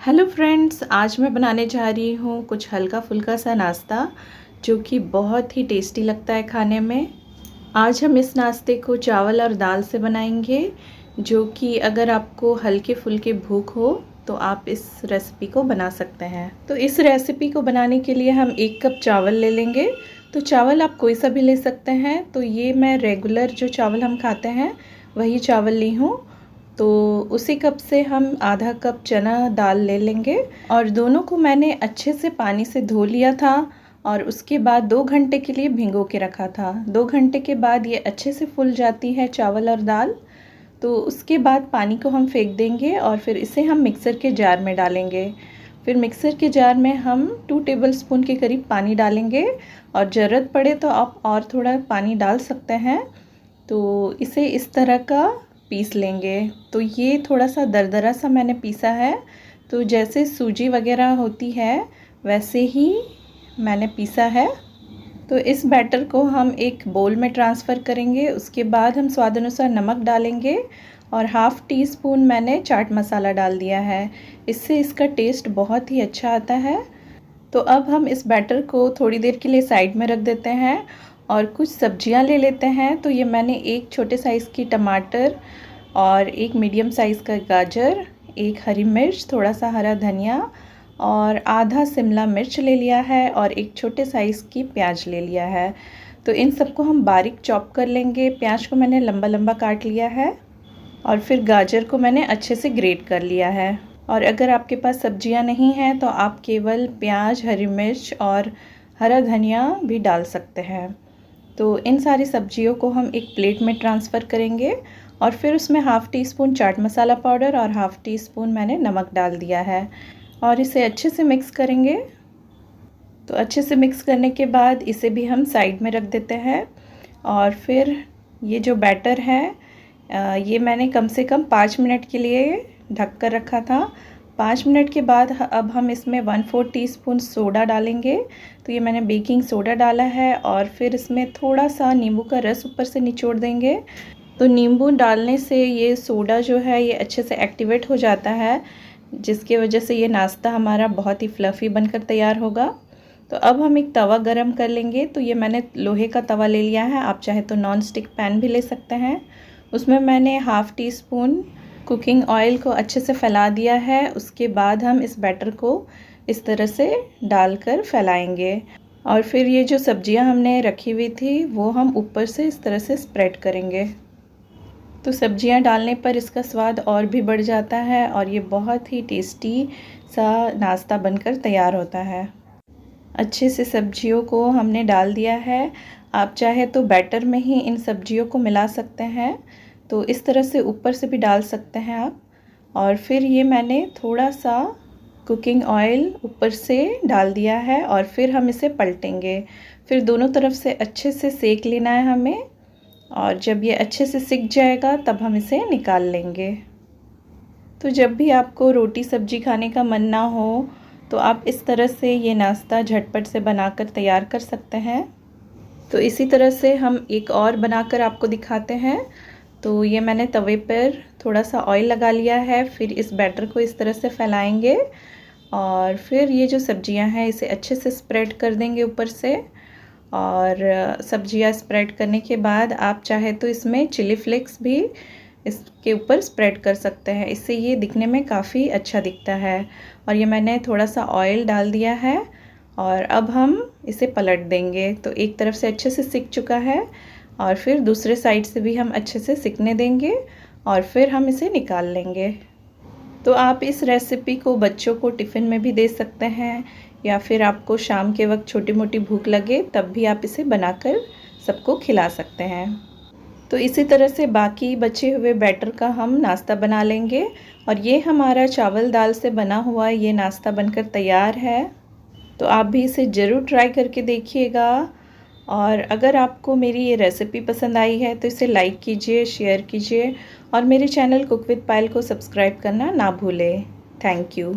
Hello friends, आज मैं बनाने जा रही हूँ कुछ हल्का फुल्का सा नाश्ता जो कि बहुत ही टेस्टी लगता है खाने में। आज हम इस नाश्ते को चावल और दाल से बनाएंगे, जो कि अगर आपको हल्के फुल्के भूख हो तो आप इस रेसिपी को बना सकते हैं। तो इस रेसिपी को बनाने के लिए हम 1 कप चावल ले लेंगे। तो चावल आप कोई सा भी ले सकते हैं। तो ये मैं रेगुलर जो चावल हम खाते हैं वही चावल ली हूँ। तो उसी कप से हम आधा कप चना दाल ले लेंगे और दोनों को मैंने अच्छे से पानी से धो लिया था और उसके बाद 2 घंटे के लिए भिगो के रखा था। 2 घंटे के बाद ये अच्छे से फूल जाती है चावल और दाल। तो उसके बाद पानी को हम फेंक देंगे और फिर इसे हम मिक्सर के जार में डालेंगे। फिर मिक्सर के जार में हम 2 टेबलस्पून के करीब पानी डालेंगे और ज़रूरत पड़े तो आप और थोड़ा पानी डाल सकते हैं। तो इसे इस तरह का पीस लेंगे। तो ये थोड़ा सा दरदरा सा मैंने पीसा है। तो जैसे सूजी वगैरह होती है वैसे ही मैंने पीसा है। तो इस बैटर को हम एक बोल में ट्रांसफ़र करेंगे। उसके बाद हम स्वाद अनुसार नमक डालेंगे और हाफ़ टी स्पून मैंने चाट मसाला डाल दिया है। इससे इसका टेस्ट बहुत ही अच्छा आता है। तो अब हम इस बैटर को थोड़ी देर के लिए साइड में रख देते हैं और कुछ सब्जियां ले लेते हैं। तो ये मैंने एक छोटे साइज़ की टमाटर और एक मीडियम साइज़ का गाजर, एक हरी मिर्च, थोड़ा सा हरा धनिया और आधा शिमला मिर्च ले लिया है और एक छोटे साइज़ की प्याज ले लिया है। तो इन सबको हम बारीक चॉप कर लेंगे। प्याज को मैंने लंबा लंबा काट लिया है और फिर गाजर को मैंने अच्छे से ग्रेट कर लिया है। और अगर आपके पास सब्जियां नहीं हैं तो आप केवल प्याज, हरी मिर्च और हरा धनिया भी डाल सकते हैं। तो इन सारी सब्जियों को हम एक प्लेट में ट्रांसफ़र करेंगे और फिर उसमें half tea spoon chaat masala powder और हाफ़ टी स्पून मैंने नमक डाल दिया है और इसे अच्छे से मिक्स करेंगे। तो अच्छे से मिक्स करने के बाद इसे भी हम साइड में रख देते हैं। और फिर ये जो बैटर है ये मैंने कम से कम 5 मिनट के लिए ढक कर रखा था। 5 मिनट के बाद अब हम इसमें 1/4 टीस्पून सोडा डालेंगे। तो ये मैंने बेकिंग सोडा डाला है और फिर इसमें थोड़ा सा नींबू का रस ऊपर से निचोड़ देंगे। तो नींबू डालने से ये सोडा जो है ये अच्छे से एक्टिवेट हो जाता है, जिसकी वजह से ये नाश्ता हमारा बहुत ही फ्लफ़ी बनकर तैयार होगा। तो अब हम एक तवा गरम कर लेंगे। तो ये मैंने लोहे का तवा ले लिया है, आप चाहे तो नॉन स्टिक पैन भी ले सकते हैं। उसमें मैंने half tea spoon cooking oil को अच्छे से फैला दिया है। उसके बाद हम इस बैटर को इस तरह से डालकर फैलाएंगे और फिर ये जो सब्जियां हमने रखी हुई थी वो हम ऊपर से इस तरह से स्प्रेड करेंगे। तो सब्जियां डालने पर इसका स्वाद और भी बढ़ जाता है और ये बहुत ही टेस्टी सा नाश्ता बनकर तैयार होता है। अच्छे से सब्जियों को हमने डाल दिया है। आप चाहे तो बैटर में ही इन सब्जियों को मिला सकते हैं, तो इस तरह से ऊपर से भी डाल सकते हैं आप। और फिर ये मैंने थोड़ा सा कुकिंग ऑयल ऊपर से डाल दिया है और फिर हम इसे पलटेंगे। फिर दोनों तरफ से अच्छे से सेक लेना है हमें और जब ये अच्छे से सिक जाएगा तब हम इसे निकाल लेंगे। तो जब भी आपको रोटी सब्जी खाने का मन ना हो तो आप इस तरह से ये नाश्ता झटपट से बनाकर तैयार कर सकते हैं। तो इसी तरह से हम एक और बनाकर आपको दिखाते हैं। तो ये मैंने तवे पर थोड़ा सा ऑयल लगा लिया है। फिर इस बैटर को इस तरह से फैलाएंगे और फिर ये जो सब्जियां हैं इसे अच्छे से स्प्रेड कर देंगे ऊपर से। और सब्जियां स्प्रेड करने के बाद आप चाहे तो इसमें चिली फ्लेक्स भी इसके ऊपर स्प्रेड कर सकते हैं। इससे ये दिखने में काफ़ी अच्छा दिखता है। और ये मैंने थोड़ा सा ऑयल डाल दिया है और अब हम इसे पलट देंगे। तो एक तरफ से अच्छे से सिक चुका है और फिर दूसरे साइड से भी हम अच्छे से सिकने देंगे और फिर हम इसे निकाल लेंगे। तो आप इस रेसिपी को बच्चों को टिफ़िन में भी दे सकते हैं या फिर आपको शाम के वक्त छोटी मोटी भूख लगे तब भी आप इसे बनाकर सबको खिला सकते हैं। तो इसी तरह से बाकी बचे हुए बैटर का हम नाश्ता बना लेंगे और ये हमारा चावल दाल से बना हुआ ये नाश्ता बनकर तैयार है। तो आप भी इसे ज़रूर ट्राई करके देखिएगा। और अगर आपको मेरी ये रेसिपी पसंद आई है तो इसे लाइक कीजिए, शेयर कीजिए और मेरे चैनल कुक विद पायल को सब्सक्राइब करना ना भूलें। Thank you.